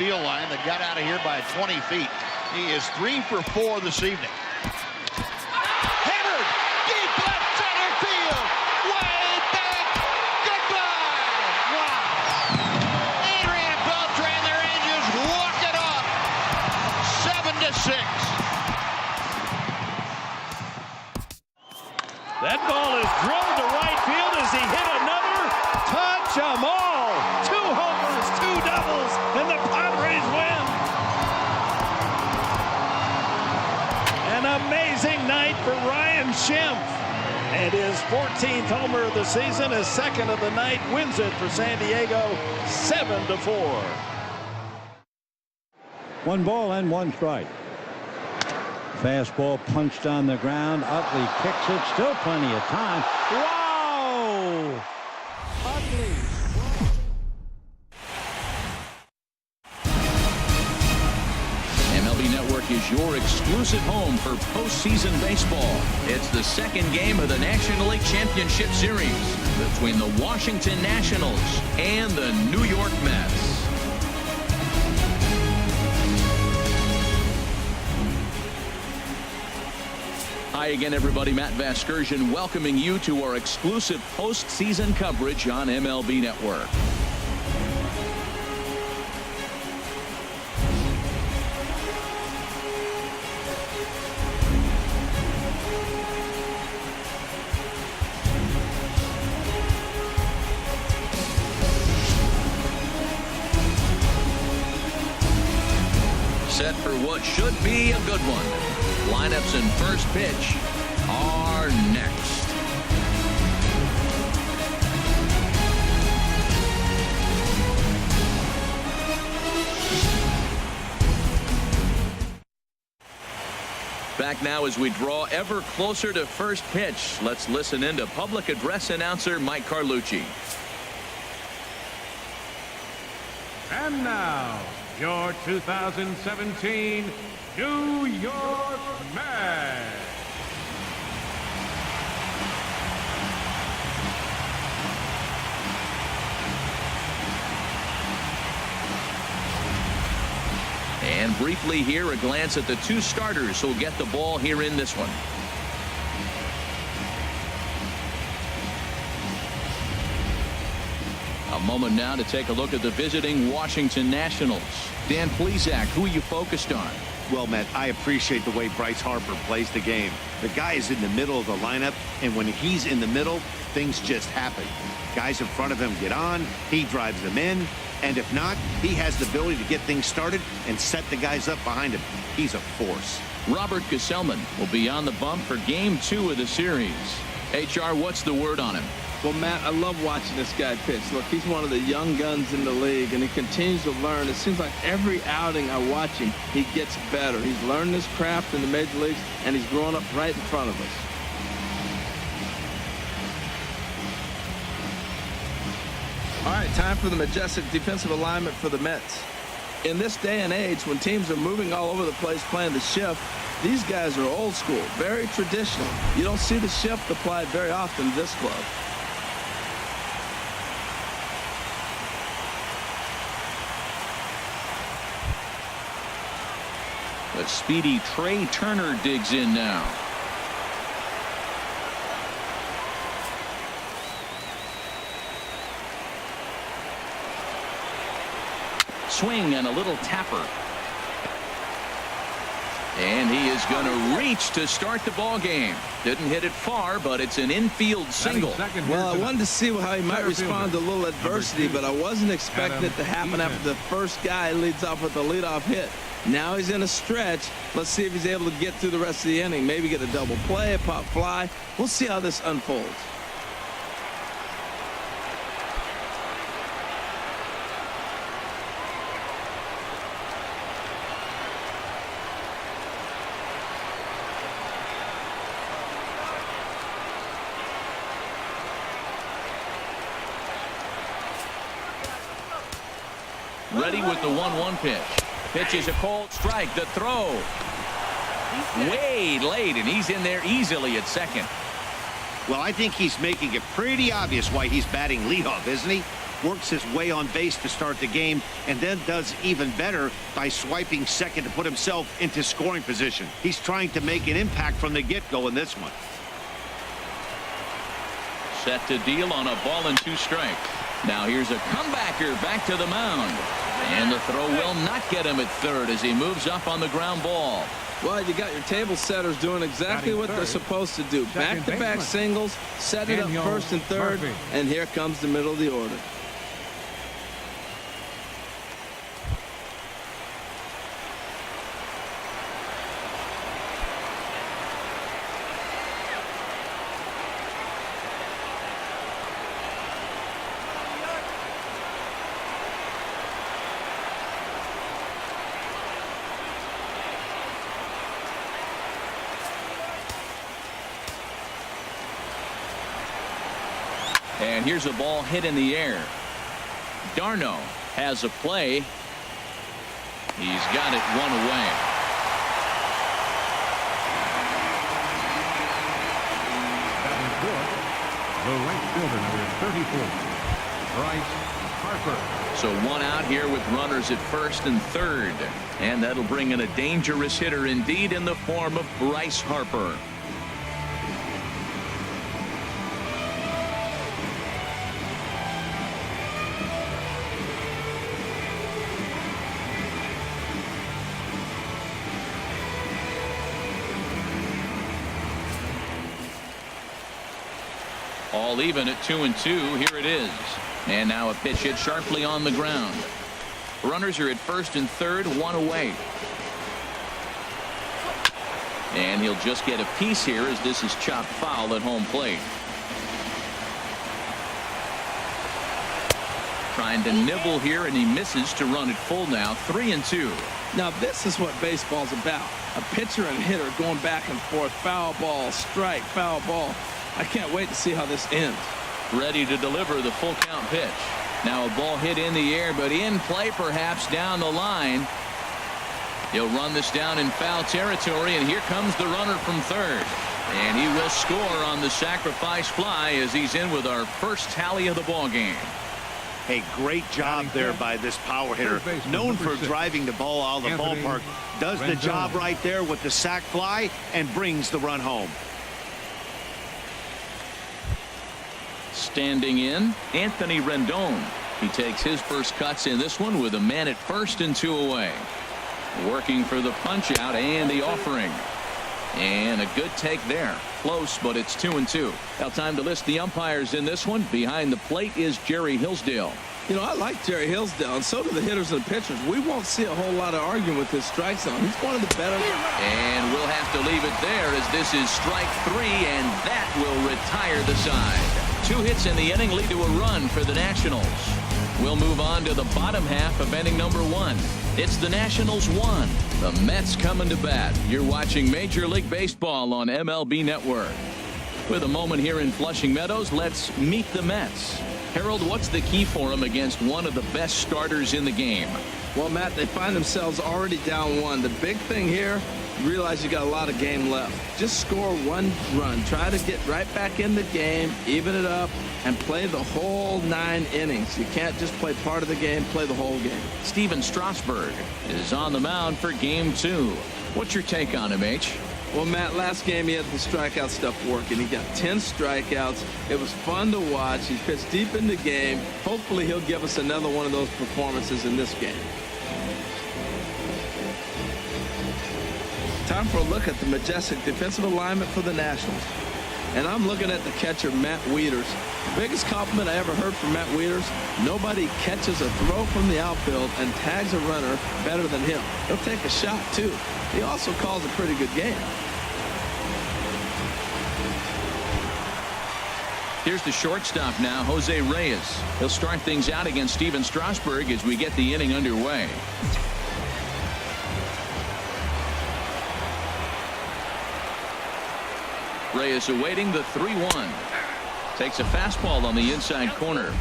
field line that got out of here by 20 feet. He is 3 for 4 this evening. Hammered deep left center field. Way back. Goodbye. Wow. Adrian Beltran, the Rangers walk it off. 7-6. That ball is drilled to right field as he hit another. Touch 'em all. 2 homers, 2 doubles, and the Padres win. An amazing night for Ryan Schimpf. And his 14th homer of the season, his second of the night, wins it for San Diego 7-4. 1 ball and 1 strike. Fastball punched on the ground. Utley kicks it. Still plenty of time. Wow! Utley. MLB Network is your exclusive home for postseason baseball. It's the second game of the National League Championship Series between the Washington Nationals and the New York Mets. Hi again, everybody. Matt Vasgersian welcoming you to our exclusive postseason coverage on MLB Network. Set for what should be a good one. Lineups and first pitch are next. Back now as we draw ever closer to first pitch. Let's listen in to public address announcer Mike Carlucci. And now, your 2017 New York Mets. And briefly here, a glance at the 2 starters who'll get the ball here in this one. A moment now to take a look at the visiting Washington Nationals. Dan Plesac, who are you focused on? Well, Matt, I appreciate the way Bryce Harper plays the game. The guy is in the middle of the lineup, and when he's in the middle, things just happen. Guys in front of him get on, he drives them in, and if not, he has the ability to get things started and set the guys up behind him. He's a force. Robert Gsellman will be on the bump for Game 2 of the series. HR, what's the word on him? Well, Matt, I love watching this guy pitch. Look, he's one of the young guns in the league, and he continues to learn. It seems like every outing I watch him, he gets better. He's learned his craft in the major leagues, and he's growing up right in front of us. All right, time for the majestic defensive alignment for the Mets. In this day and age, when teams are moving all over the place playing the shift, these guys are old school, very traditional. You don't see the shift applied very often in this club. The speedy Trey Turner digs in now. Swing and a little tapper. And he is going to reach to start the ball game. Didn't hit it far, but it's an infield single. Well, I wanted to see how he might respond to a little adversity, but I wasn't expecting it to happen after the first guy leads off with a leadoff hit. Now he's in a stretch. Let's see if he's able to get through the rest of the inning. Maybe get a double play, a pop fly. We'll see how this unfolds. Ready with the 1-1 pitch. Pitch is a cold strike. The throw. Way late, and he's in there easily at second. Well, I think he's making it pretty obvious why he's batting leadoff, isn't he? works his way on base to start the game, and then does even better by swiping second to put himself into scoring position. He's trying to make an impact from the get-go in this one. Set to deal on a ball and 2 strikes. Now here's a comebacker back to the mound. And the throw will not get him at third as he moves up on the ground ball. Well, you got your table setters doing exactly what they're supposed to do. Back-to-back singles, set it up first and third, and here comes the middle of the order. And here's a ball hit in the air. Darno has a play. He's got it 1 away. The right fielder, number 34, Bryce Harper. So 1 out here with runners at first and third. And that'll bring in a dangerous hitter indeed in the form of Bryce Harper. All even at 2-2. Here it is. And now a pitch hit sharply on the ground. Runners are at first and third, 1 away. And he'll just get a piece here as this is chopped foul at home plate. Trying to nibble here, and he misses to run it full now. 3-2. Now this is what baseball's about. A pitcher and hitter going back and forth. Foul ball, strike, foul ball. I can't wait to see how this ends. Ready to deliver the full count pitch. Now a ball hit in the air, but in play perhaps down the line. He'll run this down in foul territory, and here comes the runner from third. And he will score on the sacrifice fly as he's in with our first tally of the ball game. Hey, great job there by this power hitter. Known for driving the ball out of the ballpark. Does the job right there with the sac fly and brings the run home. Standing in, Anthony Rendon. He takes his first cuts in this one with a man at first and 2 away. Working for the punch out and the offering. And a good take there. Close, but it's 2-2. Now time to list the umpires in this one. Behind the plate is Jerry Hillsdale. You know, I like Jerry Hillsdale, and so do the hitters and the pitchers. We won't see a whole lot of arguing with his strike zone. He's one of the better. And we'll have to leave it there as this is strike 3, and that will retire the side. 2 hits in the inning lead to a run for the Nationals. We'll move on to the bottom half of inning number 1. It's the Nationals 1. The Mets coming to bat. You're watching Major League Baseball on MLB Network. With a moment here in Flushing Meadows, let's meet the Mets. Harold, what's the key for them against one of the best starters in the game? Well, Matt, they find themselves already down 1. The big thing here, you realize you got a lot of game left. Just score 1 run. Try to get right back in the game, even it up, and play the whole 9 innings. You can't just play part of the game, play the whole game. Steven Strasburg is on the mound for game 2. What's your take on him, H? Well, Matt, last game he had the strikeout stuff working. He got 10 strikeouts. It was fun to watch. He pitched deep in the game. Hopefully he'll give us another one of those performances in this game. Time for a look at the majestic defensive alignment for the Nationals. And I'm looking at the catcher, Matt Wieters. The biggest compliment I ever heard from Matt Wieters, nobody catches a throw from the outfield and tags a runner better than him. He'll take a shot, too. He also calls a pretty good game. Here's the shortstop now, Jose Reyes. He'll start things out against Steven Strasburg as we get the inning underway. Reyes awaiting the 3-1. Takes a fastball on the inside corner.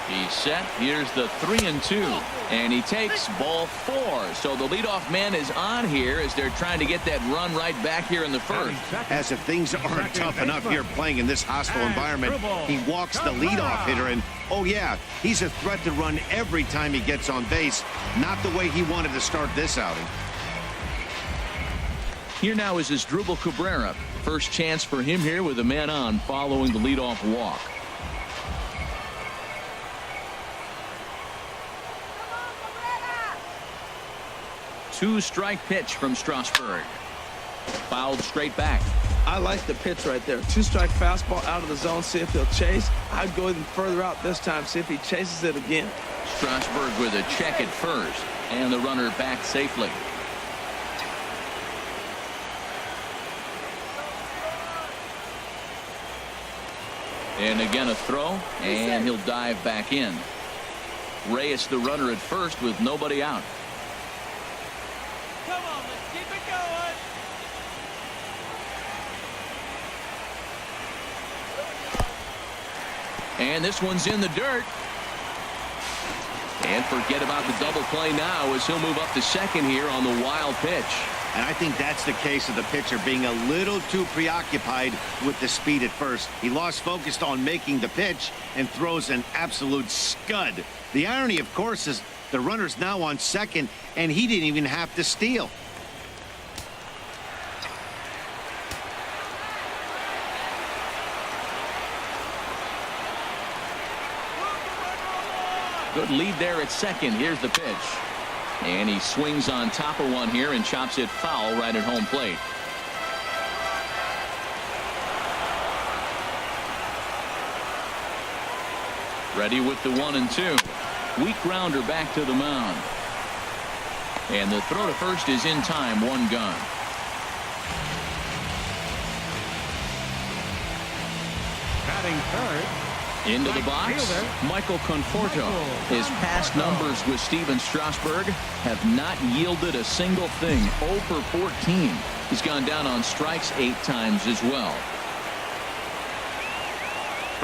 He's set. Here's the 3-2. And he takes ball 4. So the leadoff man is on here as they're trying to get that run right back here in the first. As if things aren't tough enough here playing in this hostile environment, he walks the leadoff hitter, and oh yeah, he's a threat to run every time he gets on base. Not the way he wanted to start this outing. Here now is Asdrubal Cabrera. First chance for him here with a man on following the leadoff walk. Two-strike pitch from Strasburg. Fouled straight back. I like the pitch right there. Two-strike fastball out of the zone. See if he'll chase. I'd go even further out this time. See if he chases it again. Strasburg with a check at first. And the runner back safely. And again a throw. And he'll dive back in. Reyes the runner at first with nobody out. Come on, let's keep it going. And this one's in the dirt. And forget about the double play now as he'll move up to second here on the wild pitch. And I think that's the case of the pitcher being a little too preoccupied with the speed at first. He lost focus on making the pitch and throws an absolute scud. The irony, of course, is the runner's now on second, and he didn't even have to steal. Good lead there at second. Here's the pitch. And he swings on top of one here and chops it foul right at home plate. Ready with the 1-2. Weak grounder back to the mound. And the throw to first is in time. One gone. Batting third. Into the box, Michael Conforto. His past numbers with Steven Strasburg have not yielded a single thing. 0 for 14. He's gone down on strikes 8 times as well.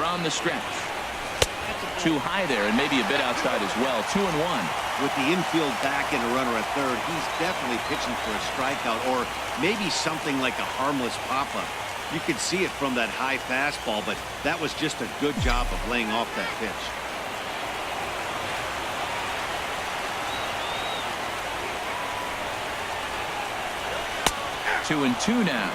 From the stretch. Too high there and maybe a bit outside as well. 2-1. With the infield back and a runner at third, he's definitely pitching for a strikeout or maybe something like a harmless pop-up. You could see it from that high fastball, but that was just a good job of laying off that pitch. Two and two now.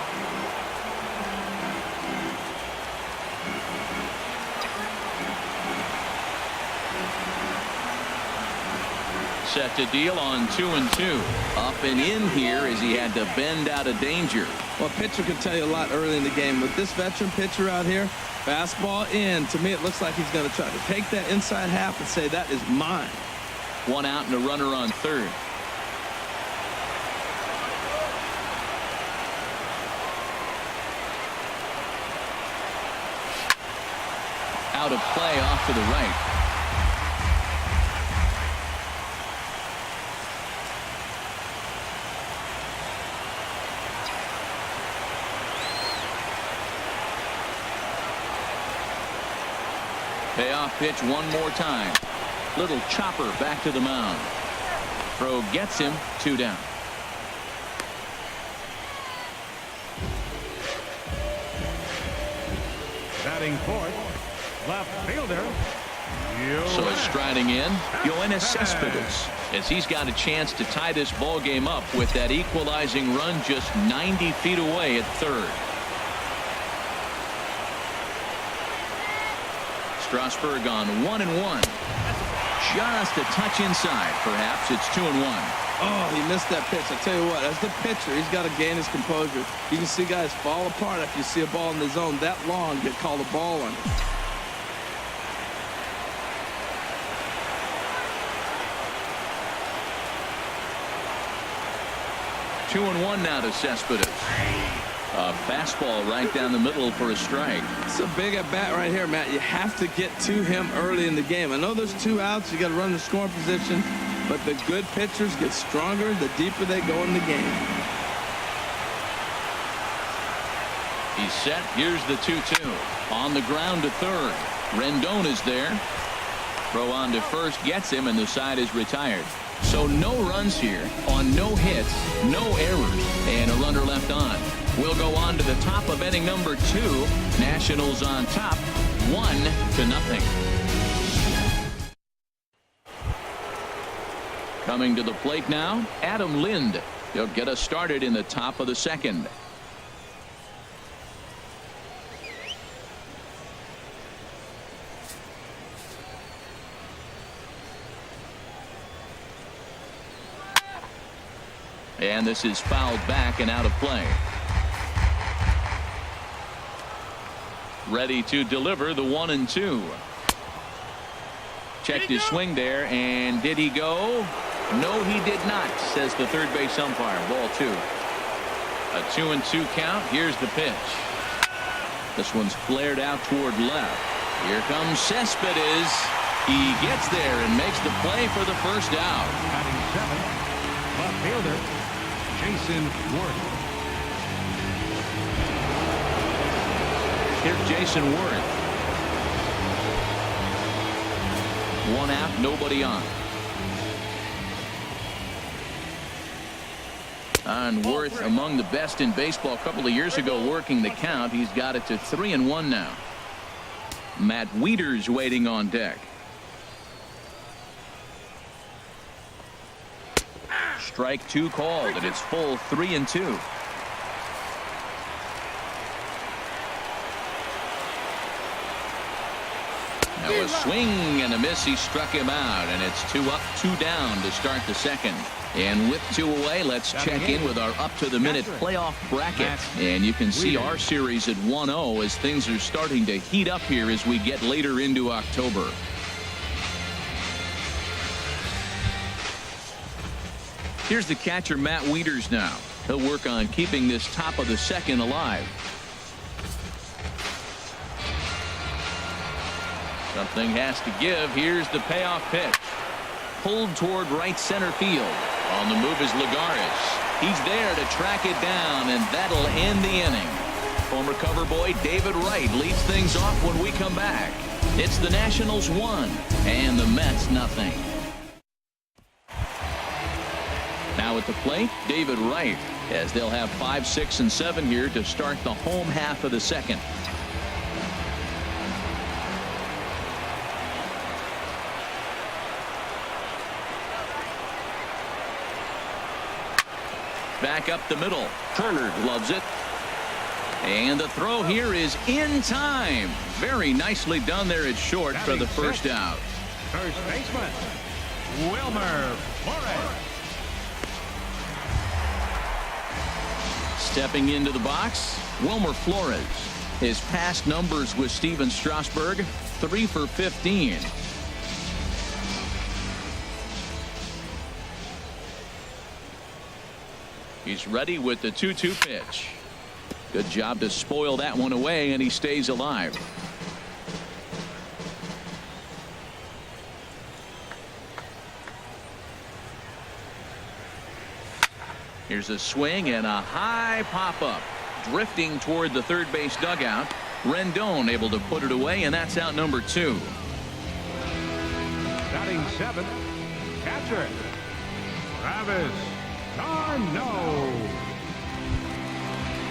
Set to deal on 2-2. Up and in here as he had to bend out of danger. Well, a pitcher can tell you a lot early in the game. With this veteran pitcher out here, fastball in. To me, it looks like he's going to try to take that inside half and say, that is mine. One out and a runner on third. Out of play off to the right. Payoff pitch one more time. Little chopper back to the mound. Throw gets him. 2 down. Batting fourth, left fielder. So striding in, Yoenis Cespedes, as he's got a chance to tie this ball game up with that equalizing run just 90 feet away at third. Strasburg on 1-1. Just a touch inside. Perhaps it's 2-1. Oh, he missed that pitch. I tell you what, as the pitcher, he's got to gain his composure. You can see guys fall apart after you see a ball in the zone that long get called a ball on it. Two and one now to Cespedes. A fastball right down the middle for a strike. It's a big at bat right here, Matt. You have to get to him early in the game. I know there's 2 outs. You got to run the scoring position, but the good pitchers get stronger the deeper they go in the game. He's set. Here's the 2-2. On the ground to third. Rendon is there. Throw on to first gets him, and the side is retired. So no runs here on no hits, no errors, and a runner left on. We'll go on to the top of inning number 2. Nationals on top, 1-0. Coming to the plate now, Adam Lind. He'll get us started in the top of the second. And this is fouled back and out of play. Ready to deliver the 1-2. Checked his swing there, and did he go? No, he did not, says the third base umpire. Ball 2. A 2-2 count. Here's the pitch. This one's flared out toward left. Here comes Cespedes. He gets there and makes the play for the first out. Batting 7th, left fielder Jason Worth. Here's Jason Worth. 1 out, nobody on. And Worth among the best in baseball a couple of years ago working the count. He's got it to 3-1 now. Matt Wieters waiting on deck. Strike 2 called, and it's full 3-2. Now a swing and a miss. He struck him out, and it's 2 up, 2 down to start the second. And with 2 away, let's check in with our up-to-the-minute playoff bracket. And you can see our series at 1-0 as things are starting to heat up here as we get later into October. Here's the catcher, Matt Wieters, now. He'll work on keeping this top of the second alive. Something has to give. Here's the payoff pitch. Pulled toward right center field. On the move is Lagares. He's there to track it down, and that'll end the inning. Former cover boy David Wright leads things off when we come back. It's the Nationals 1 and the Mets nothing. Now at the plate, David Wright, as they'll have 5, 6, and 7 here to start the home half of the second. Back up the middle. Turner loves it. And the throw here is in time. Very nicely done there at short for the first out. First baseman, Wilmer Flores. Stepping into the box, Wilmer Flores. His past numbers with Steven Strasburg, 3 for 15. He's ready with the 2-2 pitch. Good job to spoil that one away, and he stays alive. Here's a swing and a high pop-up. Drifting toward the third base dugout. Rendon able to put it away, and that's out number 2. Batting 7th, catcher Travis d'Arnaud.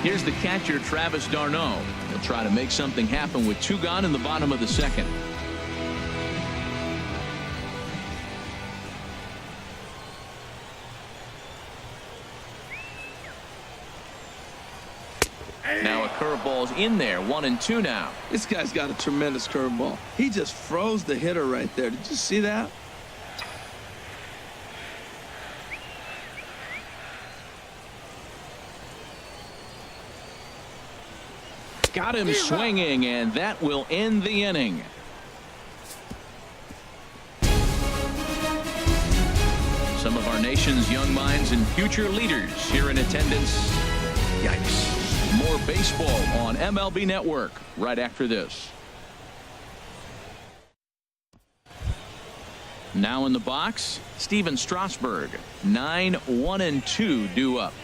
Here's the catcher, Travis d'Arnaud. He'll try to make something happen with 2 gone in the bottom of the second. Now a curveball's in there, 1-2 now. This guy's got a tremendous curveball. He just froze the hitter right there. Did you see that? Got him swinging, and that will end the inning. Some of our nation's young minds and future leaders here in attendance. Yikes. More baseball on MLB Network right after this. Now in the box, Steven Strasburg. 9, 1, and 2 due up.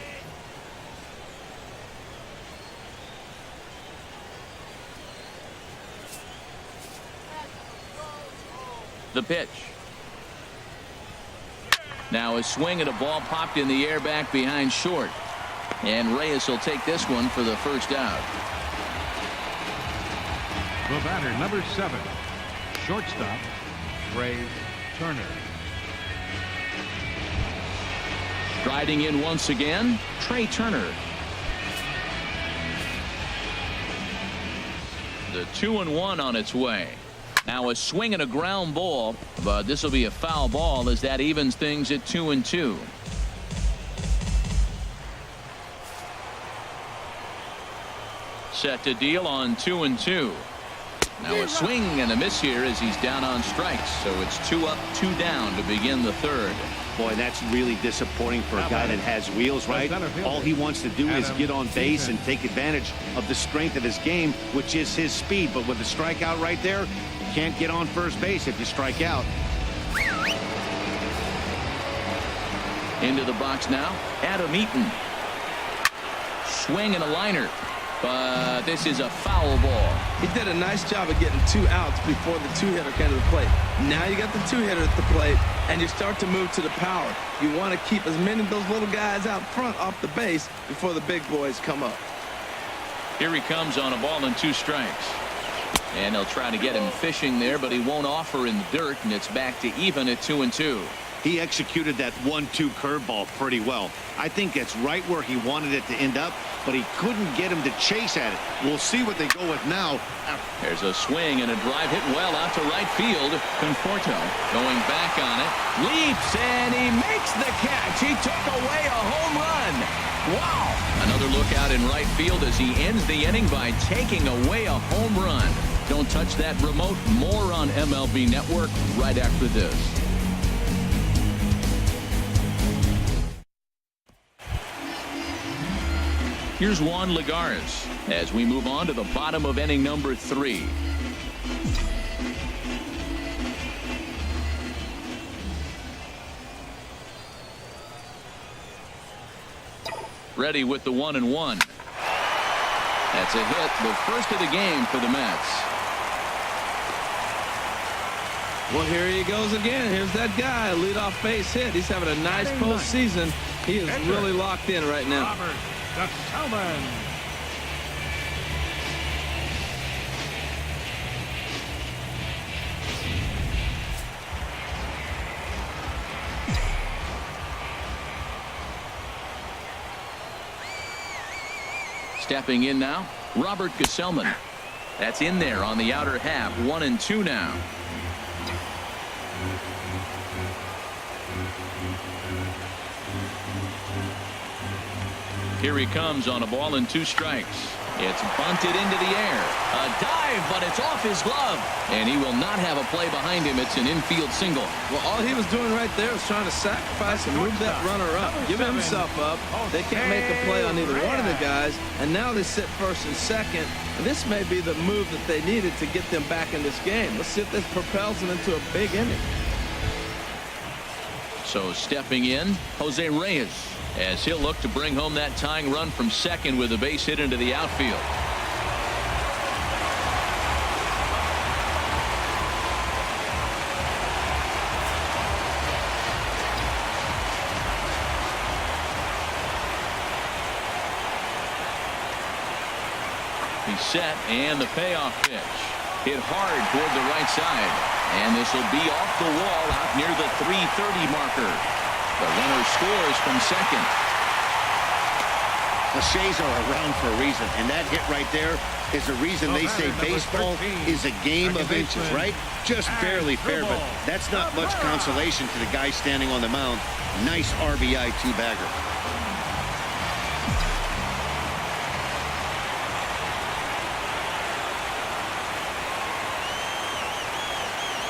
The pitch. Now a swing and a ball popped in the air back behind short. And Reyes will take this one for the first out. The batter, number 7, shortstop, Ray Turner. Striding in once again, Trey Turner. The 2-1 on its way. Now a swing and a ground ball, but this will be a foul ball as that evens things at 2-2. Set to deal on 2-2. Now a swing and a miss here as he's down on strikes. So it's 2 up, 2 down to begin the third. Boy, that's really disappointing for a guy that has wheels, right? All he wants to do is get on base and take advantage of the strength of his game, which is his speed. But with the strikeout right there, you can't get on first base if you strike out. Into the box now, Adam Eaton. Swing and a liner. But this is a foul ball. He did a nice job of getting 2 outs before the 2-hitter came to the plate. Now you got the 2-hitter at the plate, and you start to move to the power. You want to keep as many of those little guys out front off the base before the big boys come up. Here he comes on a ball and 2 strikes. And they'll try to get him fishing there, but he won't offer in the dirt, and it's back to even at 2-2. He executed that 1-2 curveball pretty well. I think it's right where he wanted it to end up, but he couldn't get him to chase at it. We'll see what they go with now. There's a swing and a drive hit well out to right field. Conforto going back on it. Leaps and he makes the catch. He took away a home run. Wow. Another look out in right field as he ends the inning by taking away a home run. Don't touch that remote. More on MLB Network right after this. Here's Juan Lagares as we move on to the bottom of inning number 3. Ready with the 1-1. That's a hit, the first of the game for the Mets. Well, here he goes again. Here's that guy, leadoff base hit. He's having a nice postseason. He is really locked in right now. Gsellman. Stepping in now, Robert Gsellman. That's in there on the outer half, 1-2 now. Here he comes on a ball and 2 strikes. It's bunted into the air. A dive, but it's off his glove. And he will not have a play behind him. It's an infield single. Well, all he was doing right there was trying to sacrifice and move that runner up. Give himself up. They can't make a play on either one of the guys. And now they sit first and second. And this may be the move that they needed to get them back in this game. Let's see if this propels them into a big inning. So stepping in, Jose Reyes, as he'll look to bring home that tying run from second with a base hit into the outfield. He's set, and the payoff pitch. Hit hard toward the right side. And this will be off the wall out near the 330 marker. The runner scores from second. The Shays are around for a reason, and that hit right there is the reason they say baseball is a game of inches, right? Just barely fair, but that's not much consolation to the guy standing on the mound. Nice RBI 2-bagger.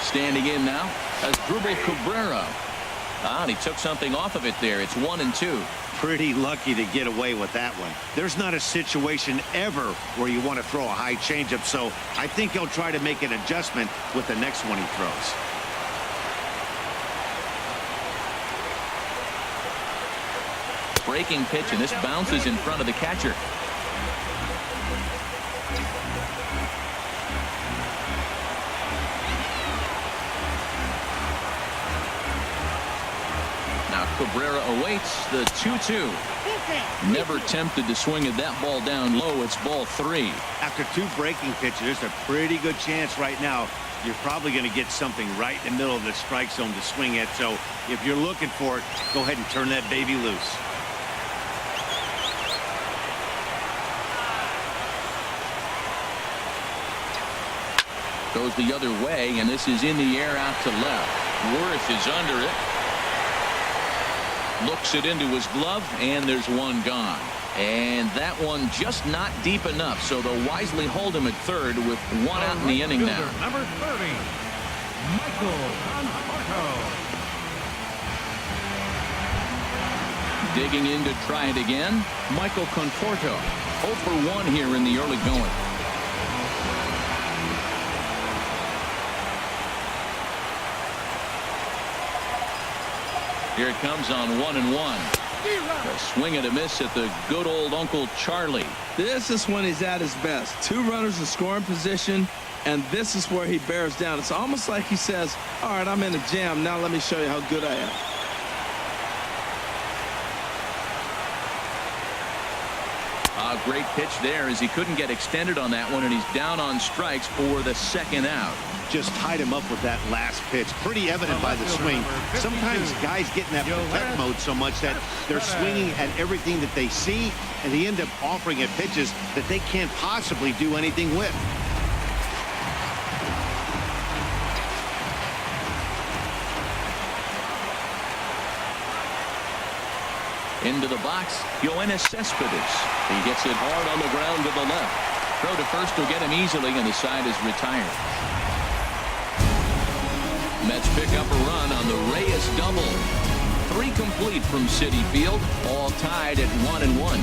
Standing in now, Strasburg Cabrera. And he took something off of it there. It's 1-2. Pretty lucky to get away with that one. There's not a situation ever where you want to throw a high changeup, so I think he'll try to make an adjustment with the next one he throws. Breaking pitch, and this bounces in front of the catcher. Cabrera awaits the 2-2. Never tempted to swing at that ball down low. It's ball 3. After 2 breaking pitches, there's a pretty good chance right now you're probably going to get something right in the middle of the strike zone to swing at. So if you're looking for it, go ahead and turn that baby loose. Goes the other way, and this is in the air out to left. Worth is under it. Looks it into his glove, and there's one gone. And that one just not deep enough, so they'll wisely hold him at third with one out in the inning now. Number 30, Michael Conforto. Digging in to try it again, Michael Conforto. 0 for 1 here in the early going. Here it comes on 1-1. A swing and a miss at the good old Uncle Charlie. This is when he's at his best. 2 runners in scoring position, and this is where he bears down. It's almost like he says, all right, I'm in a jam. Now let me show you how good I am. A great pitch there as he couldn't get extended on that one, and he's down on strikes for the second out. Just tied him up with that last pitch. Pretty evident by the swing. Sometimes guys get in that protect mode so much that they're swinging at everything that they see, and they end up offering at pitches that they can't possibly do anything with. Into the box, Yoenis Cespedes. He gets it hard on the ground to the left. Throw to first will get him easily, and the side is retired. Mets pick up a run on the Reyes double. 3 complete from Citi Field, all tied at 1-1.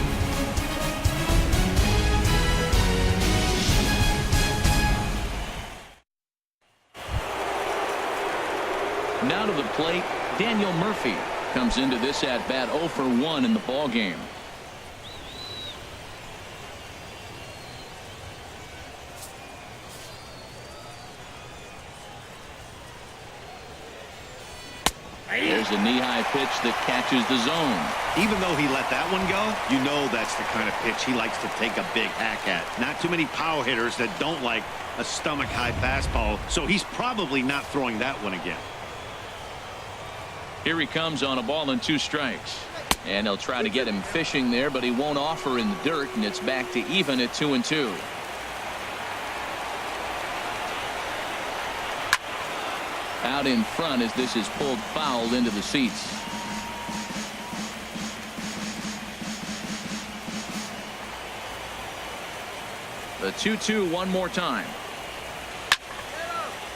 Now to the plate, Daniel Murphy comes into this at bat 0 for 1 in the ball game. There's a knee-high pitch that catches the zone. Even though he let that one go, you know that's the kind of pitch he likes to take a big hack at. Not too many power hitters that don't like a stomach-high fastball, so he's probably not throwing that one again. Here he comes on a ball and 2 strikes. And they'll try to get him fishing there, but he won't offer in the dirt, and it's back to even at 2-2. Out in front as this is pulled foul into the seats. The 2-2 one more time.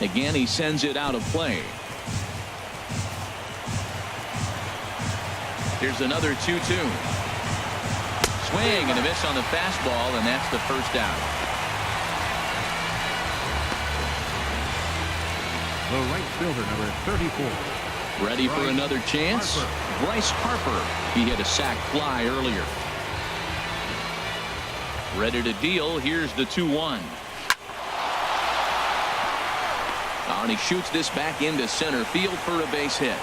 Again, he sends it out of play. Here's another 2-2. Swing and a miss on the fastball, and that's the first out. The right fielder, number 34. Ready for another chance? Bryce Harper. He hit a sac fly earlier. Ready to deal. Here's the 2-1. And he shoots this back into center field for a base hit.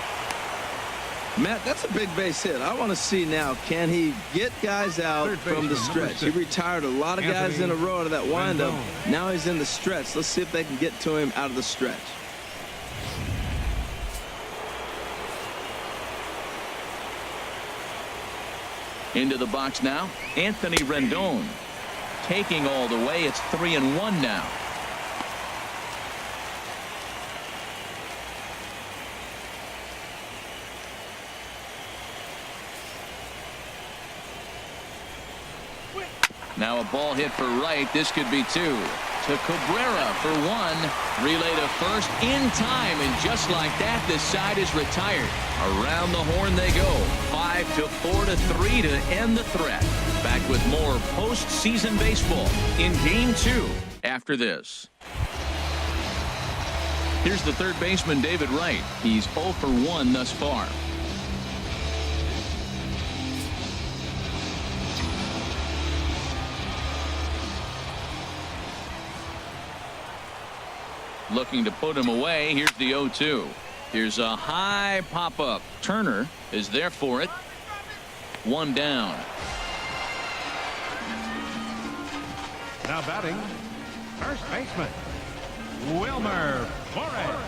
Matt, that's a big base hit. I want to see now, can he get guys out from the stretch? He retired a lot of guys in a row out of that windup. Now he's in the stretch. Let's see if they can get to him out of the stretch. Into the box now, Anthony Rendon. Taking all the way. It's 3-1 now. Now a ball hit for right. This could be 2. To Cabrera for 1. Relay to first in time, and just like that, this side is retired. Around the horn they go. 5-4-3 to end the threat. Back with more postseason baseball in Game 2 after this. Here's the third baseman, David Wright. He's 0 for 1 thus far. Looking to put him away. Here's the 0-2. Here's a high pop-up. Turner is there for it. One down. Now batting, first baseman, Wilmer Flores.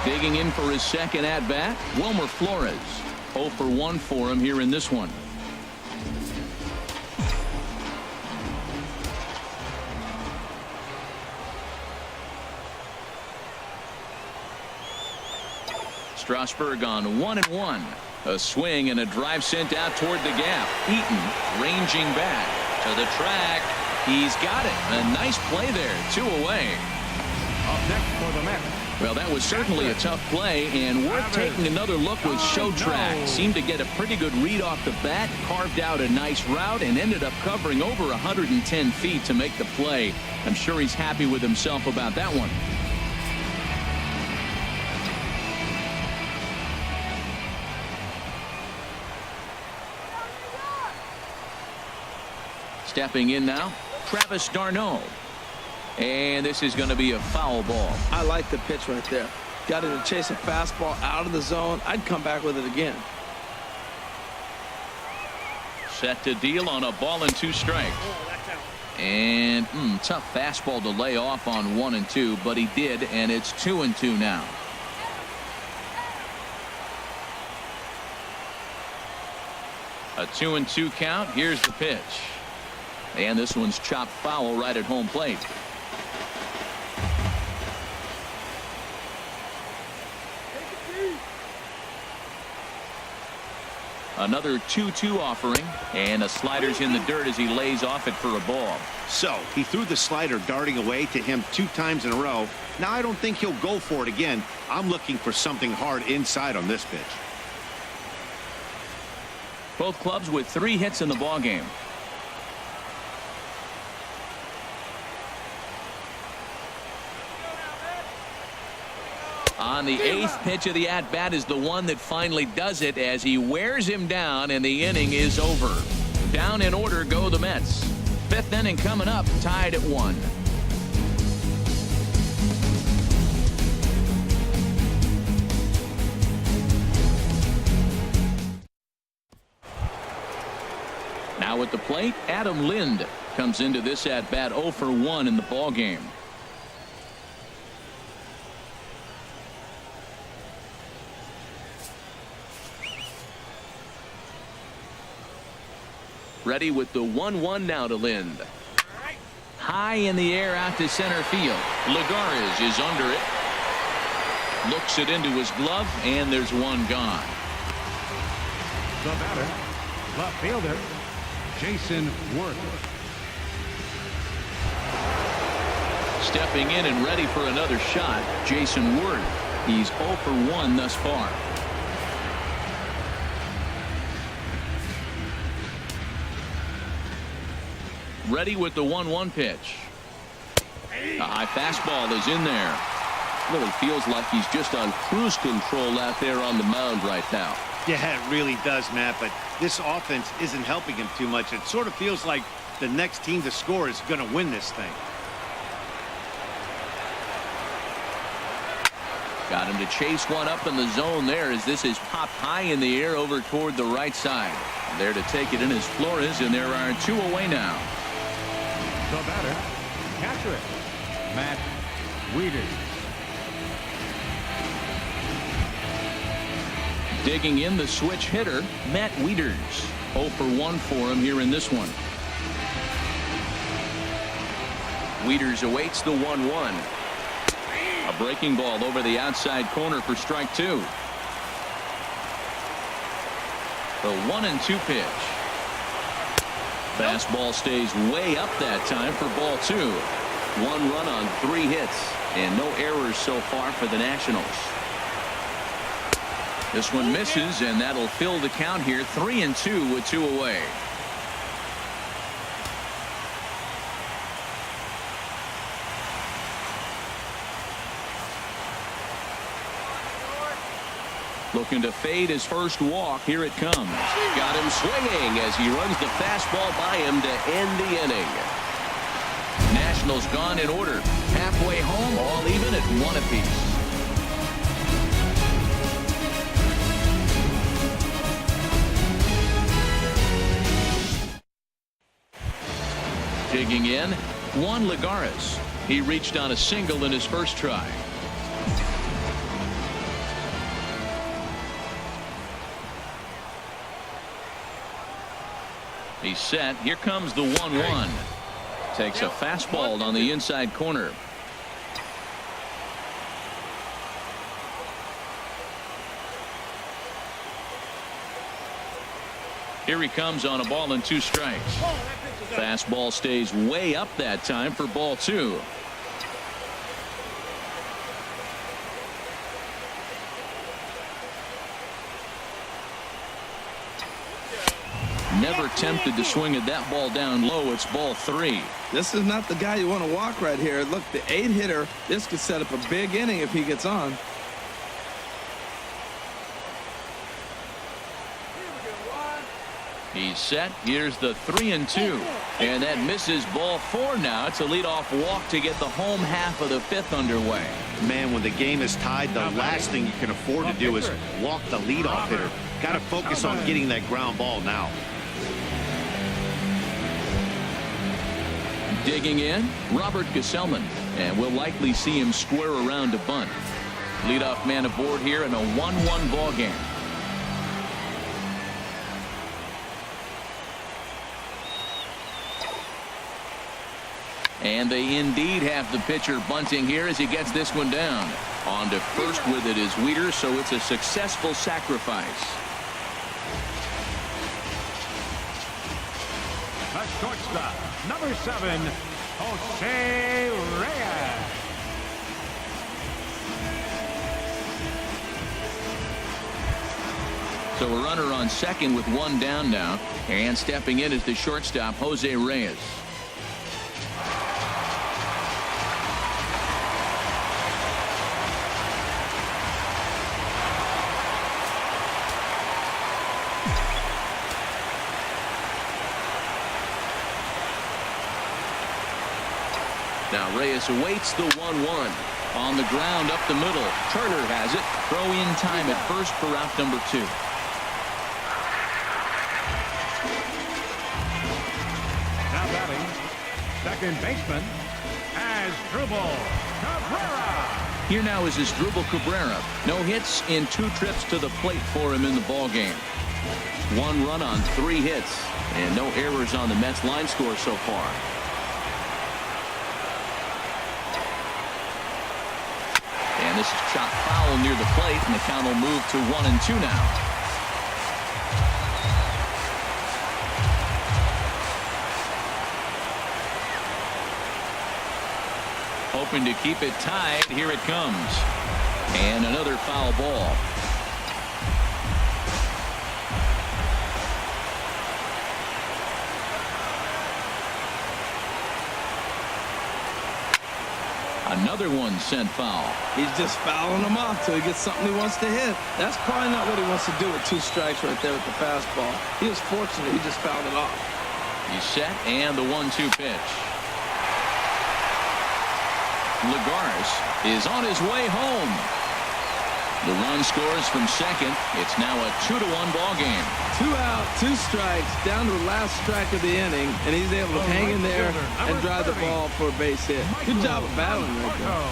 Digging in for his second at-bat, Wilmer Flores. 0 for 1 for him here in this one. Strasburg on 1-1. A swing and a drive sent out toward the gap. Eaton ranging back to the track. He's got it. A nice play there. 2 away. Up next for the Mets. Well, that was certainly a tough play, and worth taking another look with Show Track. Seemed to get a pretty good read off the bat, carved out a nice route, and ended up covering over 110 feet to make the play. I'm sure he's happy with himself about that one. Stepping in now, Travis d'Arnaud. And this is going to be a foul ball. I like the pitch right there. Got him to chase a fastball out of the zone. I'd come back with it again. Set to deal on a ball and 2 strikes. And tough fastball to lay off on 1 and 2, but he did, and it's 2 and 2 now. A 2 and 2 count. Here's the pitch. And this one's chopped foul right at home plate. Another 2-2 offering, and a slider's in the dirt as he lays off it for a ball. So he threw the slider darting away to him 2 times in a row. Now I don't think he'll go for it again. I'm looking for something hard inside on this pitch. Both clubs with 3 hits in the ball game. On the 8th pitch of the at-bat is the one that finally does it as he wears him down, and the inning is over. Down in order go the Mets. 5th inning coming up, tied at 1. Now at the plate, Adam Lind comes into this at-bat 0 for 1 in the ball game. Ready with the 1-1 now to Lind. High in the air out to center field. Lagares is under it. Looks it into his glove, and there's one gone. The batter, left fielder, Jason Worth. Stepping in and ready for another shot, Jason Worth. He's 0 for 1 thus far. Ready with the 1-1 pitch. A high fastball is in there. Really feels like he's just on cruise control out there on the mound right now. Yeah, it really does, Matt, but this offense isn't helping him too much. It sort of feels like the next team to score is going to win this thing. Got him to chase one up in the zone there as this is popped high in the air over toward the right side. There to take it in is Flores, and there are 2 away now. The batter, catcher, Matt Wieters. Digging in the switch hitter, Matt Wieters. 0 for 1 for him here in this one. Wieters awaits the 1-1. A breaking ball over the outside corner for strike 2. The 1-2 pitch. Fastball stays way up that time for ball 2. 1 run on 3 hits, and no errors so far for the Nationals. This one misses, and that'll fill the count here. 3-2 with 2 away. Looking to fade his first walk. Here it comes. Got him swinging as he runs the fastball by him to end the inning. Nationals gone in order. Halfway home, all even at 1 apiece. Digging in, Juan Lagares. He reached on a single in his first try. He's set. Here comes the 1-1. Takes a fastball on the inside corner. Here he comes on a ball and 2 strikes. Fastball stays way up that time for ball 2. Never tempted to swing at that ball down low. It's ball 3. This is not the guy you want to walk right here. Look, the 8-hitter, this could set up a big inning if he gets on. He's set. Here's the 3-2. And that misses ball 4 now. It's a leadoff walk to get the home half of the 5th underway. Man, when the game is tied, the last thing you can afford to do is walk the leadoff hitter. Got to focus on getting that ground ball now. Digging in, Robert Gsellman. And we'll likely see him square around to bunt. Leadoff man aboard here in a 1-1 ball game. And they indeed have the pitcher bunting here as he gets this one down. On to first with it is Wieters, so it's a successful sacrifice. The shortstop, number 7, Jose Reyes. So a runner on second with 1 down now. And stepping in is the shortstop, Jose Reyes. Now Reyes awaits the 1-1. On the ground up the middle. Turner has it. Throw in time at first for out number 2. Now batting, second baseman, Asdrubal Cabrera. Here now is Asdrubal Cabrera. No hits in 2 trips to the plate for him in the ball game. 1 run on 3 hits. And no errors on the Mets line score so far. And this is shot foul near the plate, and the count will move to 1-2 now. Hoping to keep it tied. Here it comes. And another foul ball. Another one sent foul. He's just fouling them off till he gets something he wants to hit. That's probably not what he wants to do with 2 strikes right there with the fastball. He was fortunate. He just fouled it off. He's set, and the 1-2 pitch. Lagares is on his way home. The run scores from second. It's now a 2-1 ball game. 2 out, 2 strikes, down to the last strike of the inning, and he's able to hang in there and drive the ball for a base hit. Good job of battling right there.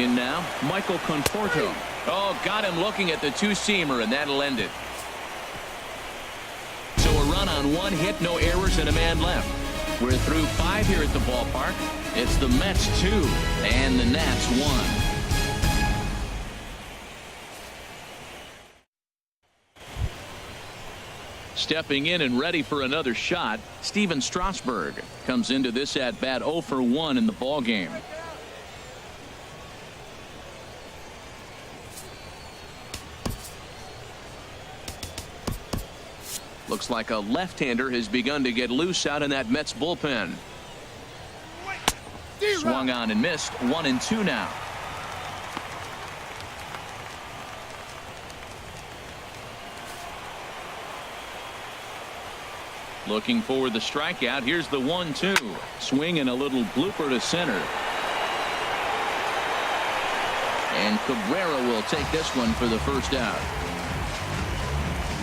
In now, Michael Conforto. Oh, got him looking at the 2-seamer, and that'll end it. So a run on 1 hit, no errors, and a man left. We're through 5 here at the ballpark. It's the Mets 2 and the Nats 1. Stepping in and ready for another shot, Steven Strasburg comes into this at bat 0 for 1 in the ball game. Looks like a left-hander has begun to get loose out in that Mets bullpen. Swung on and missed. 1-2 now. Looking for the strikeout. Here's the 1-2. Swing and a little blooper to center. And Cabrera will take this one for the first out.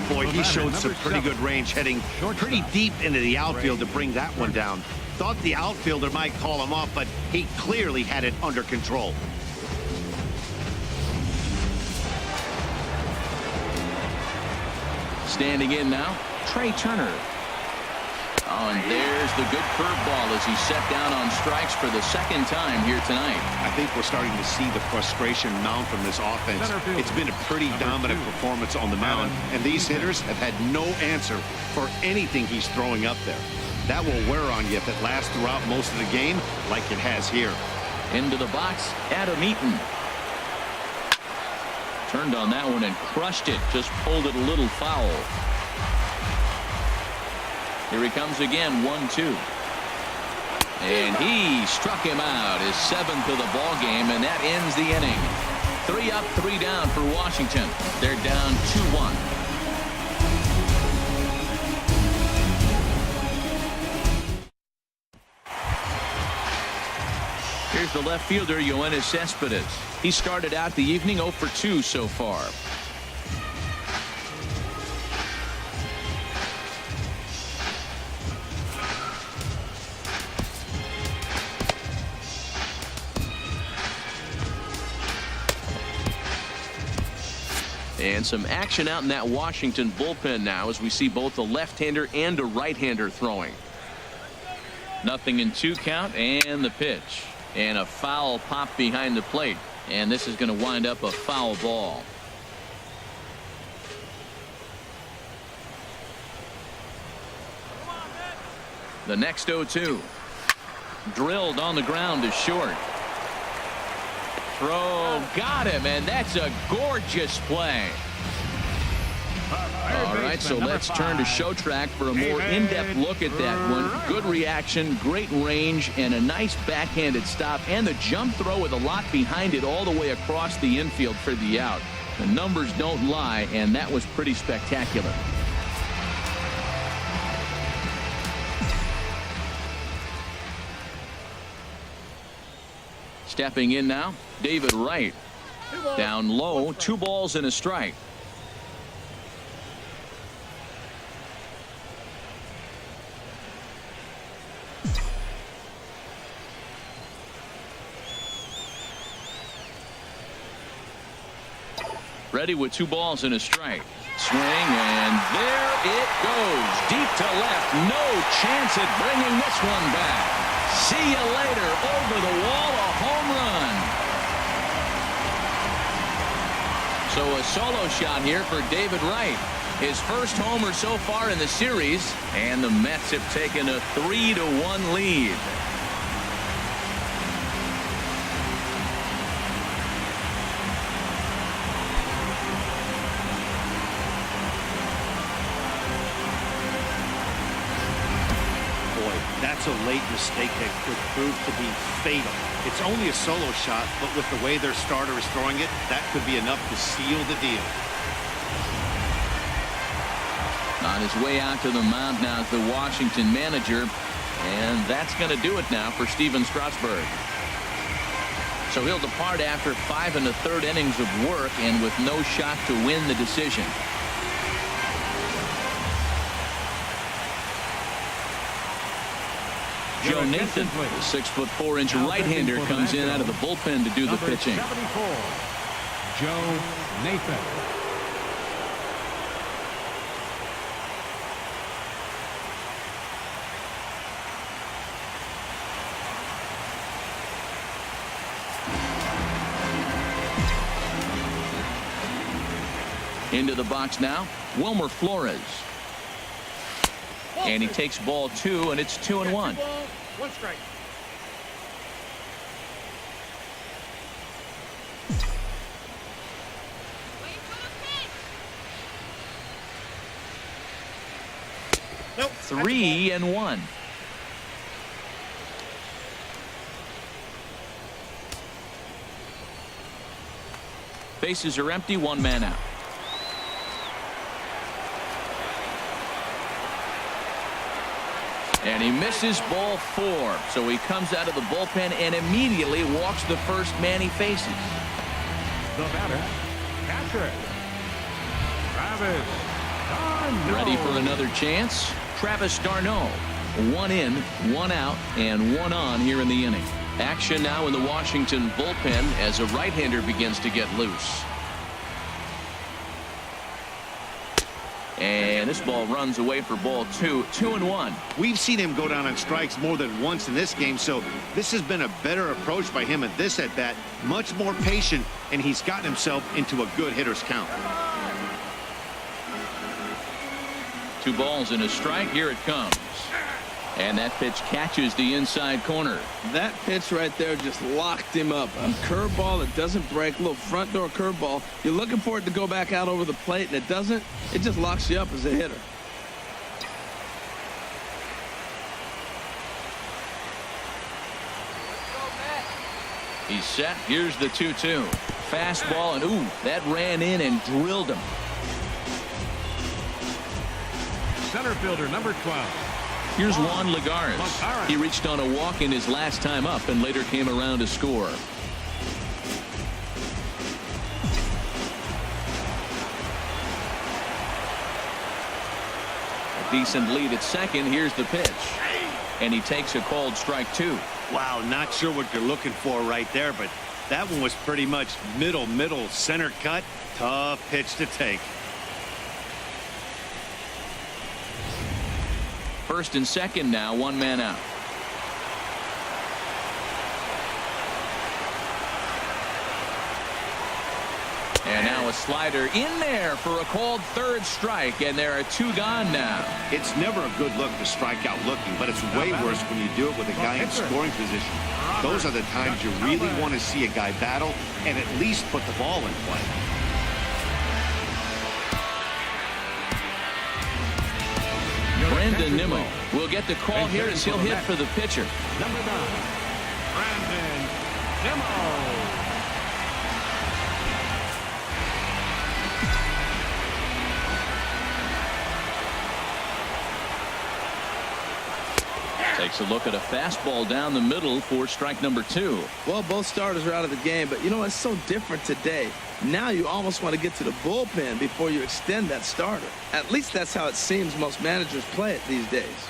Boy, he showed some pretty good range, heading pretty deep into the outfield to bring that one down. Thought the outfielder might call him off, but he clearly had it under control. Standing in now, Trey Turner. Oh, and there's the good curveball as he's set down on strikes for the second time here tonight. I think we're starting to see the frustration mount from this offense. It's been a pretty dominant performance on the mound, and these hitters have had no answer for anything he's throwing up there. That will wear on you if it lasts throughout most of the game like it has here. Into the box, Adam Eaton. Turned on that one and crushed it. Just pulled it a little foul. Here he comes again, 1-2. And he struck him out, his 7th of the ball game, and that ends the inning. 3 up, 3 down for Washington. They're down 2-1. Here's the left fielder, Yoenis Cespedes. He started out the evening 0 for 2 so far. And some action out in that Washington bullpen now as we see both a left-hander and a right-hander throwing. 0-2 count and the pitch. And a foul pop behind the plate. And this is going to wind up a foul ball. The next 0-2. Drilled on the ground to short. Throw got him, and that's a gorgeous play. All right, so let's turn to show track for a more in-depth look at that one. Good reaction, great range, and a nice backhanded stop, and the jump throw with a lot behind it all the way across the infield for the out. The numbers don't lie, and that was pretty spectacular. Stepping in now, David Wright. Down low, 2 balls and a strike. Ready with 2 balls and a strike. Swing, and there it goes. Deep to left. No chance at bringing this one back. See you later. Over the wall, a home run. So a solo shot here for David Wright. His first homer so far in the series, and the Mets have taken a 3-1 lead. That's a late mistake that could prove to be fatal. It's only a solo shot, but with the way their starter is throwing it, that could be enough to seal the deal. On his way out to the mound now is the Washington manager, and that's going to do it now for Steven Strasburg. So he'll depart after 5 1/3 innings of work and with no shot to win the decision. Joe Nathan, the 6'4" right-hander, comes in out of the bullpen to do the pitching. 74, Joe Nathan. Into the box now, Wilmer Flores. And he takes ball 2, and it's 2-1. 1 strike. Nope. 3-1. Bases are empty, one man out. And he misses ball 4. So he comes out of the bullpen and immediately walks the first man he faces. The batter, catcher, Travis d'Arnaud. Ready for another chance. Travis d'Arnaud. 1 in, 1 out, and 1 on here in the inning. Action now in the Washington bullpen as a right-hander begins to get loose. And this ball runs away for ball 2. 2-1. We've seen him go down on strikes more than once in this game, so this has been a better approach by him at this at-bat. Much more patient, and he's gotten himself into a good hitter's count. 2 balls and a strike. Here it comes. And that pitch catches the inside corner. That pitch right there just locked him up. A curveball that doesn't break, little front door curveball. You're looking for it to go back out over the plate, and it doesn't. It just locks you up as a hitter. He's set. Here's the 2-2. Fastball, and ooh, that ran in and drilled him. Center fielder number 12. Here's Juan Lagares. He reached on a walk in his last time up and later came around to score. A decent lead at second. Here's the pitch. And he takes a called strike 2. Wow, not sure what you're looking for right there, but that one was pretty much middle center cut. Tough pitch to take. First and second now, 1 man out. And now a slider in there for a called third strike, and there are 2 gone now. It's never a good look to strike out looking, but it's way worse when you do it with a guy in scoring position. Those are the times you really want to see a guy battle and at least put the ball in play. Brandon Nimmo will get the call here as he'll hit for the pitcher. Number 9, Brandon Nimmo. Takes a look at a fastball down the middle for strike number 2. Well, both starters are out of the game, but you know, it's so different today. Now you almost want to get to the bullpen before you extend that starter. At least that's how it seems most managers play it these days.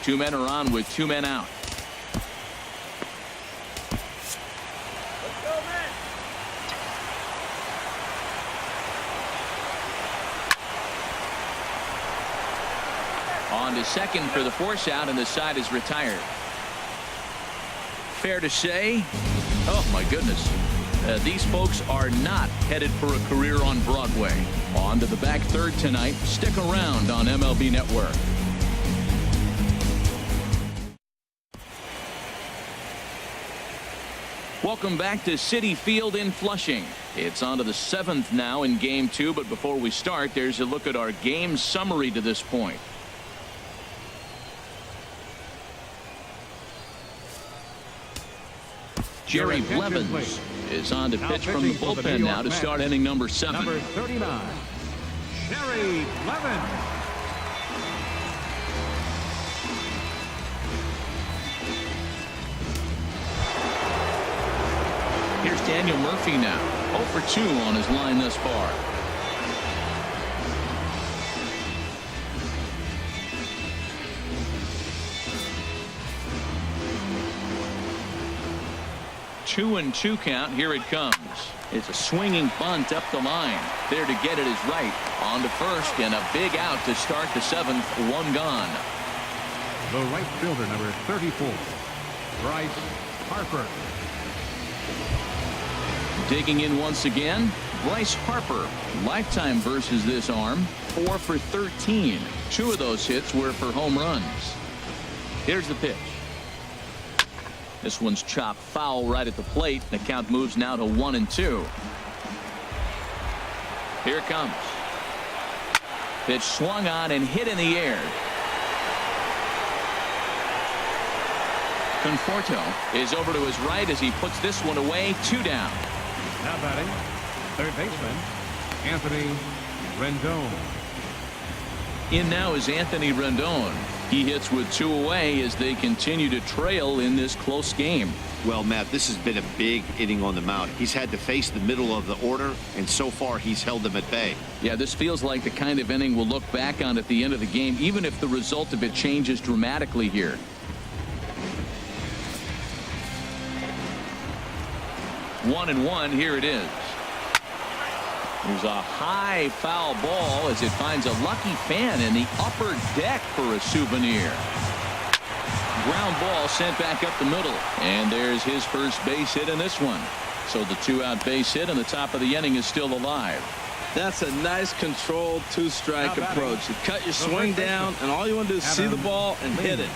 2 men are on with 2 men out. On to second for the force out, and the side is retired. Fair to say, oh my goodness, these folks are not headed for a career on Broadway. On to the back third tonight. Stick around on MLB Network. Welcome back to Citi Field in Flushing. It's on to the 7th now in Game 2, but before we start, there's a look at our game summary to this point. Jerry Blevins is on to pitch from the bullpen now to start inning number 7. Number 39, Jerry Blevins. Here's Daniel Murphy now. 0 for 2 on his line thus far. Two and 2 count. Here it comes. It's a swinging bunt up the line. There to get it is right. On to first, and a big out to start the 7th. 1 gone. The right fielder, number 34, Bryce Harper. Digging in once again, Bryce Harper. Lifetime versus this arm. 4 for 13. 2 of those hits were for home runs. Here's the pitch. This one's chopped foul right at the plate. The count moves now to 1-2. Here it comes. Pitch swung on and hit in the air. Conforto is over to his right as he puts this one away. 2 down. Now batting, Third baseman, Anthony Rendon. In now is Anthony Rendon. He hits with 2 away as they continue to trail in this close game. Well, Matt, this has been a big inning on the mound. He's had to face the middle of the order, and so far he's held them at bay. Yeah, this feels like the kind of inning we'll look back on at the end of the game, even if the result of it changes dramatically here. One and one, here it is. There's a high foul ball as it finds a lucky fan in the upper deck for a souvenir. Ground ball sent back up the middle, and there's his first base hit in this one. So the 2-out base hit and the top of the inning is still alive. That's a nice controlled 2-strike approach. You cut your swing down, and all you want to do is see the ball and hit it.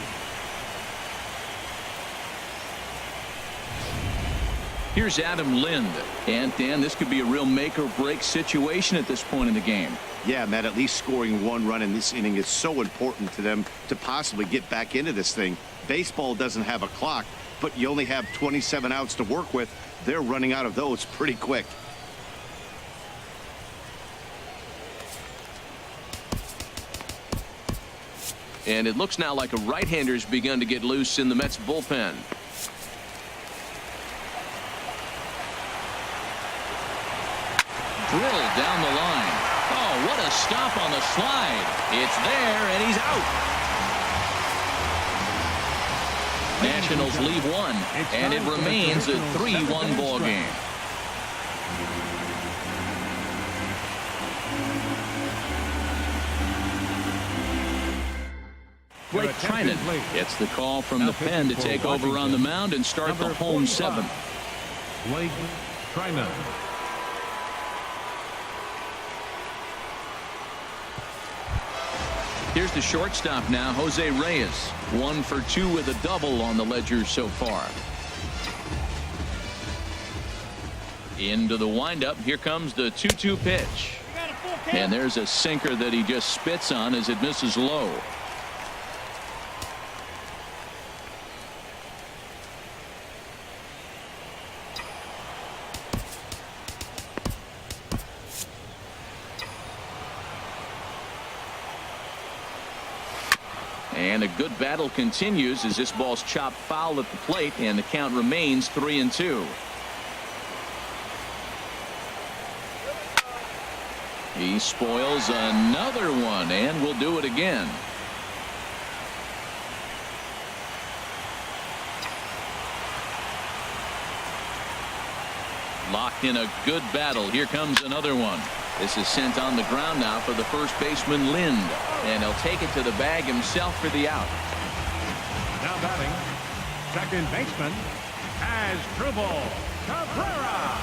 Here's Adam Lind. And Dan, this could be a real make or break situation at this point in the game. Yeah, Matt, at least scoring 1 run in this inning is so important to them to possibly get back into this thing. Baseball doesn't have a clock, but you only have 27 outs to work with. They're running out of those pretty quick. And it looks now like a right-hander's begun to get loose in the Mets bullpen. Drilled down the line. Oh, what a stop on the slide. It's there, and he's out. Nationals leave 1, and it remains a 3-1 ball game. Blake Trinan gets the call from the pen to take over on the mound and start the home 7th. Blake Trinan. Here's the shortstop now, Jose Reyes. 1 for 2 with a double on the ledger so far. Into the windup. Here comes the 2-2 pitch. And there's a sinker that he just spits on as it misses low. And a good battle continues as this ball's chopped foul at the plate, and the count remains 3-2. He spoils another one and will do it again. Locked in a good battle. Here comes another one. This is sent on the ground now for the first baseman, Lind. And he'll take it to the bag himself for the out. Now batting, second baseman, Asdrubal Cabrera.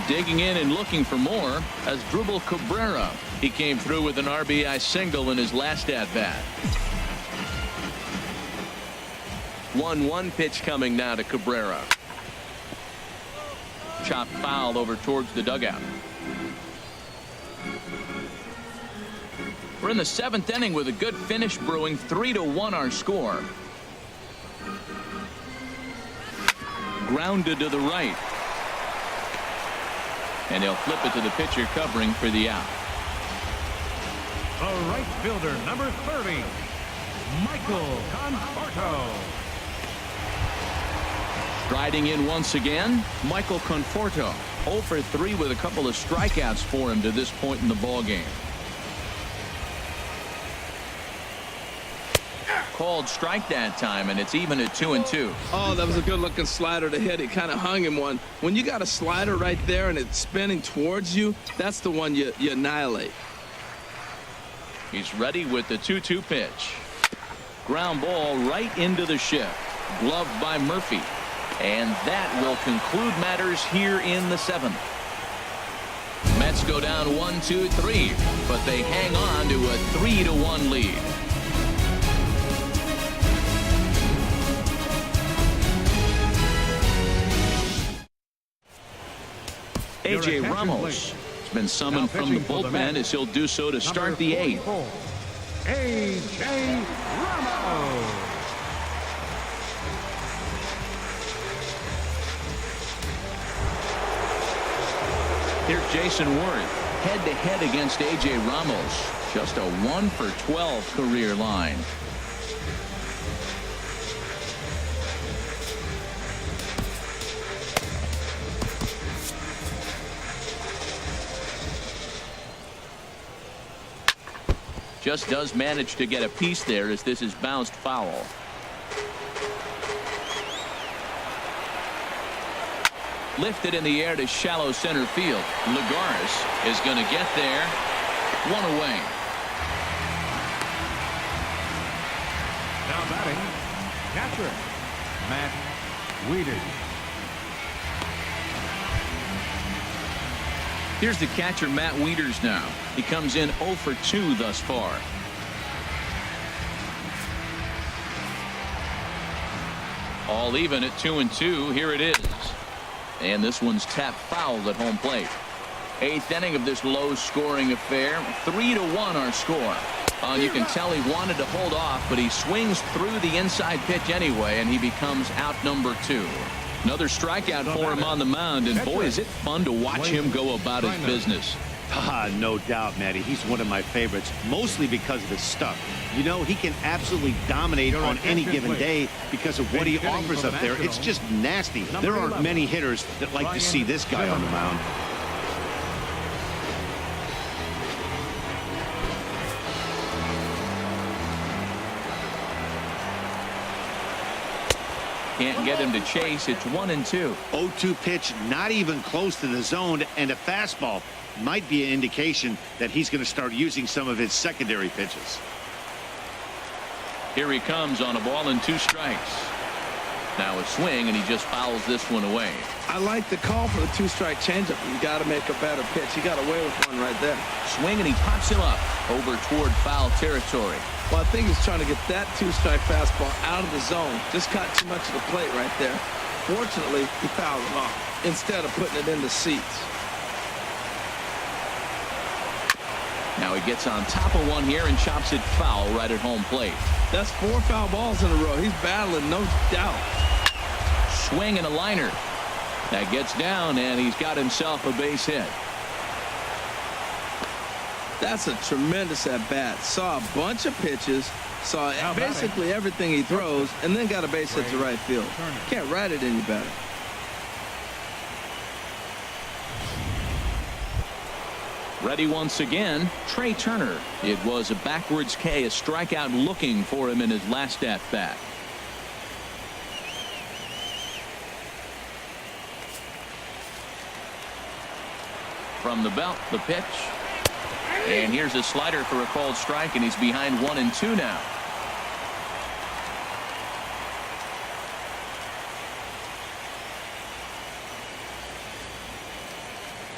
Digging in and looking for more, Asdrubal Cabrera. He came through with an RBI single in his last at-bat. 1-1 pitch coming now to Cabrera. Chopped foul over towards the dugout. We're in the 7th inning with a good finish brewing. 3-1 our score. Grounded to the right. And he'll flip it to the pitcher covering for the out. The right fielder, number 30, Michael Conforto. Striding in once again, Michael Conforto. 0 for 3 with a couple of strikeouts for him to this point in the ball game. Called strike that time, and it's even at 2-2. Oh, that was a good looking slider to hit. It kind of hung him one. When you got a slider right there and it's spinning towards you, that's the one you annihilate. He's ready with the 2-2 pitch. Ground ball right into the shift. Gloved by Murphy. And that will conclude matters here in the 7th. Mets go down 1-2-3, but they hang on to a 3-1 lead. A.J. Ramos has been summoned from the bullpen as he'll do so to start the 8th. A.J. Ramos. Here's Jason Worth head-to-head against A.J. Ramos. Just a 1 for 12 career line. Just does manage to get a piece there as this is bounced foul. Lifted in the air to shallow center field. Lagares is going to get there. One away. Now batting, catcher, Matt Wieters. Here's the catcher, Matt Wieters now. He comes in 0 for 2 thus far. All even at 2-2. Here it is. And this one's tapped foul at home plate. 8th inning of this low-scoring affair. 3-1 our score. You can tell he wanted to hold off, but he swings through the inside pitch anyway, and he becomes out number 2. Another strikeout for him on the mound, and boy, is it fun to watch him go about his business. No doubt, Matty. He's one of my favorites, mostly because of his stuff. You know, he can absolutely dominate on any given day because of what he offers up there. It's just nasty. There aren't many hitters that like to see this guy on the mound. Can't get him to chase. It's 1-2. 0-2 pitch, not even close to the zone, and a fastball might be an indication that he's going to start using some of his secondary pitches. Here he comes on a ball and 2 strikes. Now a swing, and he just fouls this one away. I like the call for the 2-strike changeup. You got to make a better pitch. He got away with one right there. Swing, and he pops him up over toward foul territory. Well, I think he's trying to get that 2-strike fastball out of the zone. Just caught too much of the plate right there. Fortunately, he fouled him off instead of putting it in the seats. Now he gets on top of one here and chops it foul right at home plate. That's 4 foul balls in a row. He's battling, no doubt. Swing and a liner. That gets down, and he's got himself a base hit. That's a tremendous at-bat. Saw a bunch of pitches, saw basically everything he throws, and then got a base hit to right field. Can't write it any better. Ready once again, Trey Turner. It was a backwards K, a strikeout looking for him in his last at-bat. From the belt, the pitch. And here's a slider for a called strike, and he's behind 1-2 now.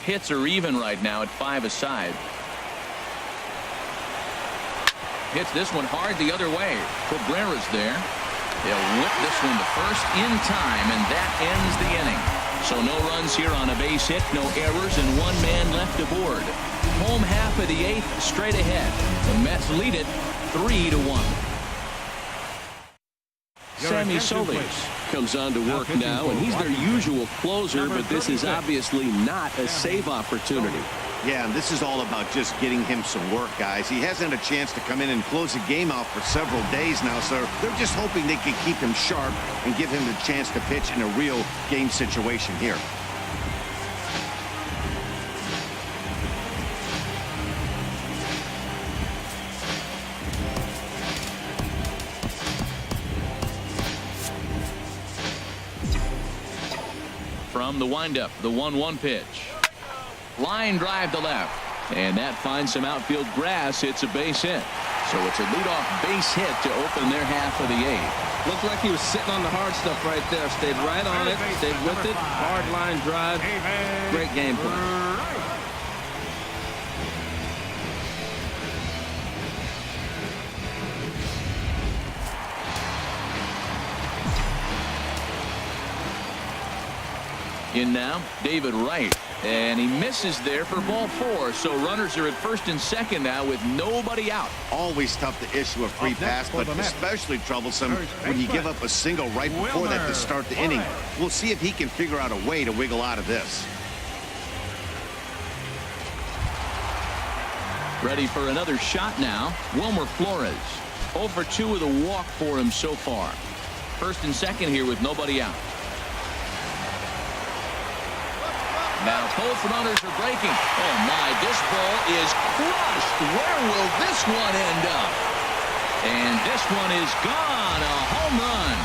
Hits are even right now at 5 aside. Hits this one hard the other way. Cabrera's there. They'll whip this one to first in time, and that ends the inning. So no runs here on a base hit, no errors, and 1 man left aboard. Home half of the 8th straight ahead. The Mets lead it 3-1. Sammy Solis comes on to work now, and he's their usual closer, but this is obviously not a save opportunity. Yeah, and this is all about just getting him some work, guys. He hasn't had a chance to come in and close the game out for several days now, so they're just hoping they can keep him sharp and give him the chance to pitch in a real game situation here. From the windup, the 1-1 pitch. Line drive to left, and that finds some outfield grass. It's a base hit. So it's a leadoff base hit to open their half of the 8th. Looked like he was sitting on the hard stuff right there. Stayed right on it, stayed with it. Hard line drive. Great game plan. In now, David Wright, and he misses there for ball 4. So runners are at first and second now with nobody out. Always tough to issue a free pass, but especially troublesome when you give up a single right before that to start the inning. We'll see if he can figure out a way to wiggle out of this. Ready for another shot now. Wilmer Flores. 0 for 2 with a walk for him so far. First and second here with nobody out. Now both runners are breaking. Oh my, this ball is crushed. Where will this one end up? And this one is gone. A home run.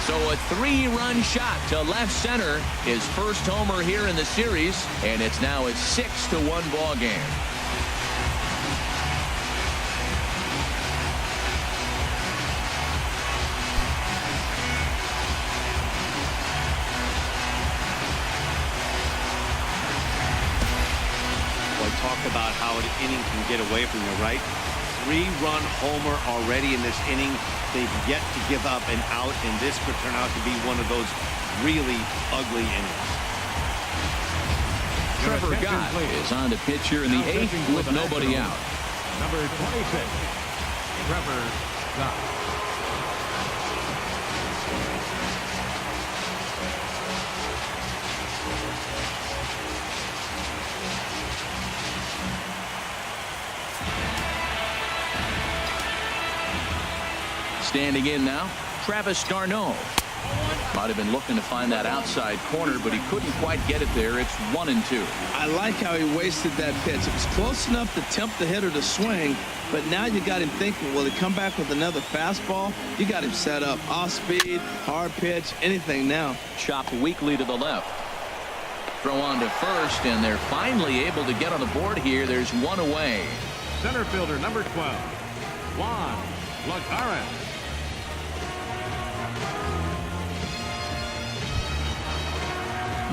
So a 3-run shot to left center. His first homer here in the series. And it's now a 6-1 ball game. Talk about how an inning can get away from you, right? 3-run homer already in this inning. They've yet to give up an out, and this could turn out to be one of those really ugly innings. Trevor Gott is on the pitch here in the 8th with nobody out. Number 26, Trevor Gott. Standing in now, Travis d'Arnaud. Might have been looking to find that outside corner, but he couldn't quite get it there. It's 1-2. I like how he wasted that pitch. It was close enough to tempt the hitter to swing, but now you got him thinking, will he come back with another fastball? You got him set up. Off speed, hard pitch, anything now. Chopped weakly to the left. Throw on to first, and they're finally able to get on the board here. There's one away. Center fielder number 12, Juan Lagares.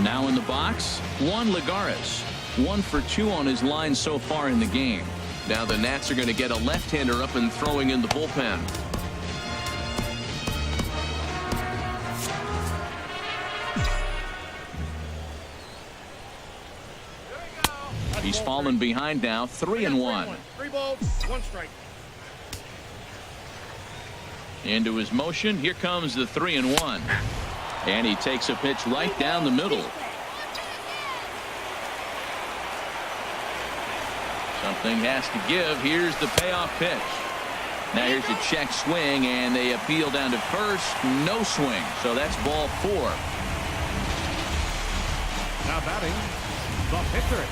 Now in the box, Juan Lagares. 1 for 2 on his line so far in the game. Now the Nats are going to get a left-hander up and throwing in the bullpen. He's fallen behind now, 3-1. 3 balls, 1 strike. Into his motion, here comes the 3-1. And he takes a pitch right down the middle. Something has to give. Here's the payoff pitch. Now here's a check swing, and they appeal down to first. No swing. So that's ball 4. Now batting, the pitcher.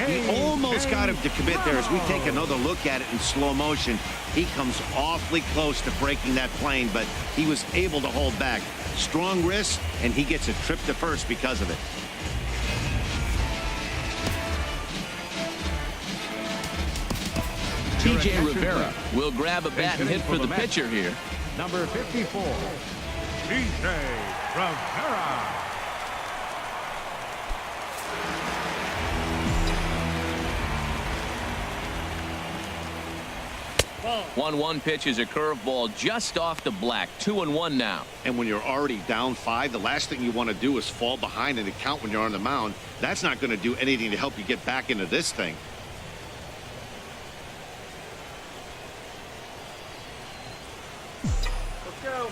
He almost got him to commit there. As we take another look at it in slow motion, he comes awfully close to breaking that plane, but he was able to hold back. Strong wrist, and he gets a trip to first because of it. T.J. Rivera will grab a bat and hit for the pitcher here. Number 54, T.J. Rivera. 1-1 pitch is a curveball just off the black. 2-1 now. And when you're already down 5, the last thing you want to do is fall behind in the count when you're on the mound. That's not going to do anything to help you get back into this thing. Let's go.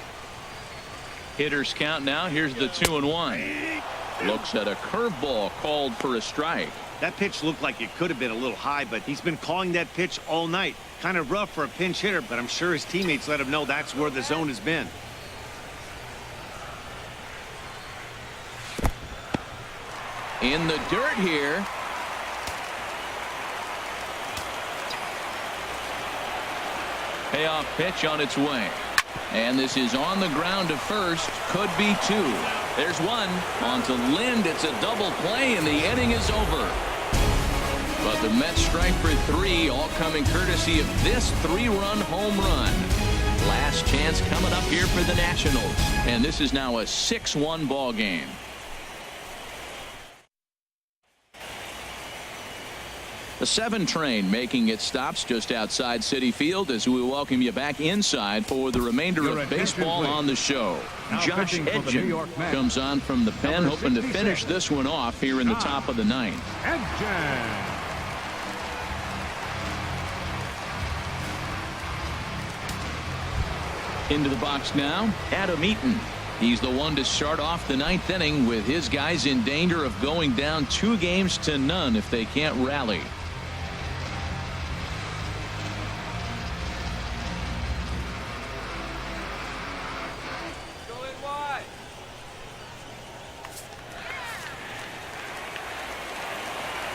Hitters count now. Here's the 2-1. Looks at a curveball called for a strike. That pitch looked like it could have been a little high, but he's been calling that pitch all night. Kind of rough for a pinch hitter, but I'm sure his teammates let him know that's where the zone has been. In the dirt here. Payoff pitch on its way. And this is on the ground to first. Could be 2. There's 1. On to Lind. It's a double play, and the inning is over. But the Mets strike for 3, all coming courtesy of this 3-run home run. Last chance coming up here for the Nationals. And this is now a 6-1 ball game. The 7 train making its stops just outside Citi Field as we welcome you back inside for the remainder of baseball on the show. Josh Edgen comes on from the pen, hoping to finish this one off here in the top of the 9th. Edgen. Into the box now, Adam Eaton. He's the one to start off the 9th inning with his guys in danger of going down 2-0 if they can't rally.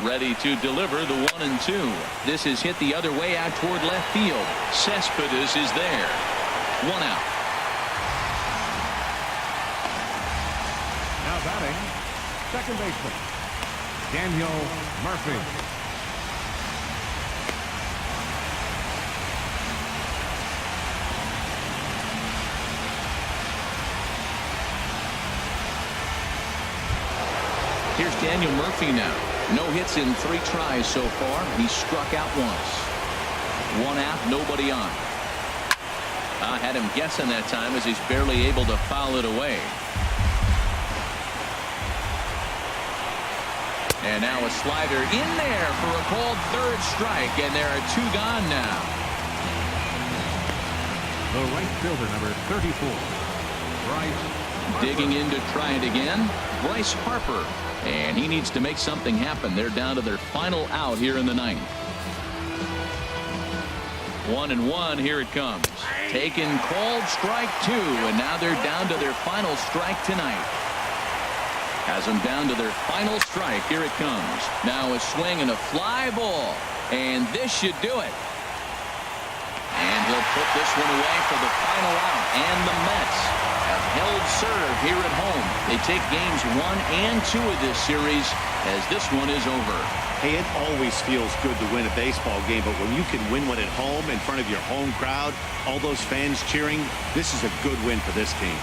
Ready to deliver the 1-2. This is hit the other way out toward left field. Cespedes is there. 1 out. Now batting, second baseman, Daniel Murphy. Here's Daniel Murphy now. No hits in 3 tries so far. He struck out once. 1 out, nobody on. I had him guessing that time as he's barely able to foul it away. And now a slider in there for a called 3rd strike, and there are 2 gone now. The right fielder, number 34, Bryce Harper. Digging in to try it again, Bryce Harper. And he needs to make something happen. They're down to their final out here in the 9th. 1-1. Here it comes. Taken, called, strike 2. And now they're down to their final strike tonight. Has them down to their final strike. Here it comes. Now a swing and a fly ball. And this should do it. And he'll put this one away for the final out. And the Mets have held serve here at home. They take games 1 and 2 of this series as this one is over. Hey, it always feels good to win a baseball game, but when you can win one at home in front of your home crowd, all those fans cheering, this is a good win for this team.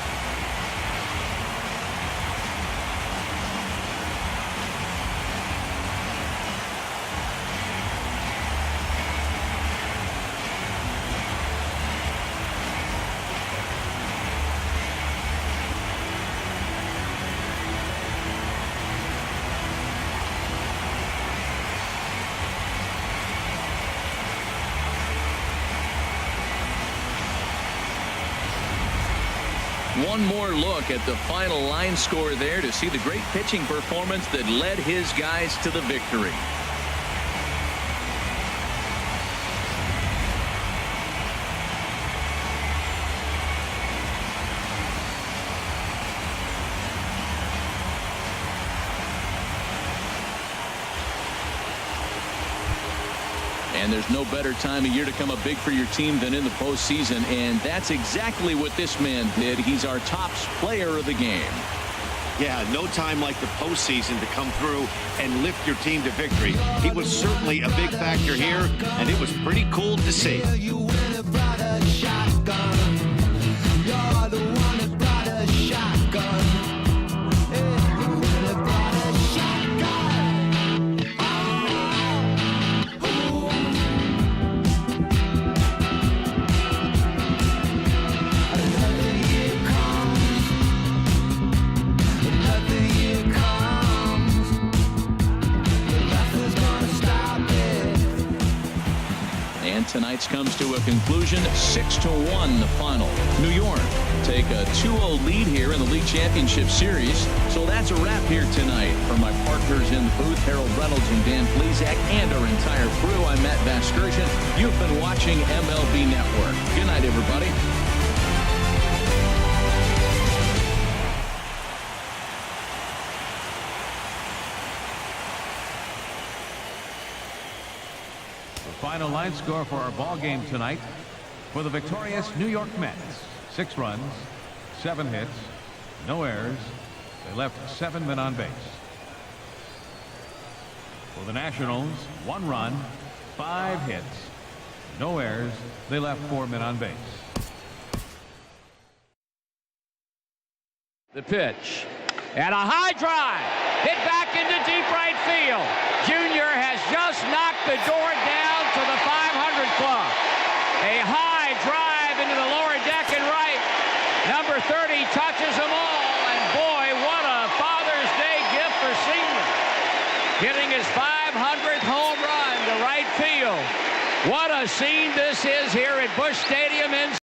One more look at the final line score there to see the great pitching performance that led his guys to the victory. And there's no better time of year to come up big for your team than in the postseason, and that's exactly what this man did. He's our top player of the game. Yeah, no time like the postseason to come through and lift your team to victory. He was certainly a big factor here, and it was pretty cool to see. Tonight's comes to a conclusion, 6-1 the final. New York take a 2-0 lead here in the league championship series. So that's a wrap here tonight. For my partners in the booth, Harold Reynolds and Dan Plesac, and our entire crew, I'm Matt Vasgersian. You've been watching MLB Network. Good night, everybody. Final line score for our ball game tonight for the victorious New York Mets: 6 runs, 7 hits, no errors. They left 7 men on base. For the Nationals, 1 run, 5 hits, no errors. They left 4 men on base. The pitch. And a high drive. Hit back into deep right field. Junior has just knocked the door down to the 500 club. A high drive into the lower deck and right. Number 30 touches them all. And boy, what a Father's Day gift for Gsellman. Hitting his 500th home run to right field. What a scene this is here at Busch Stadium in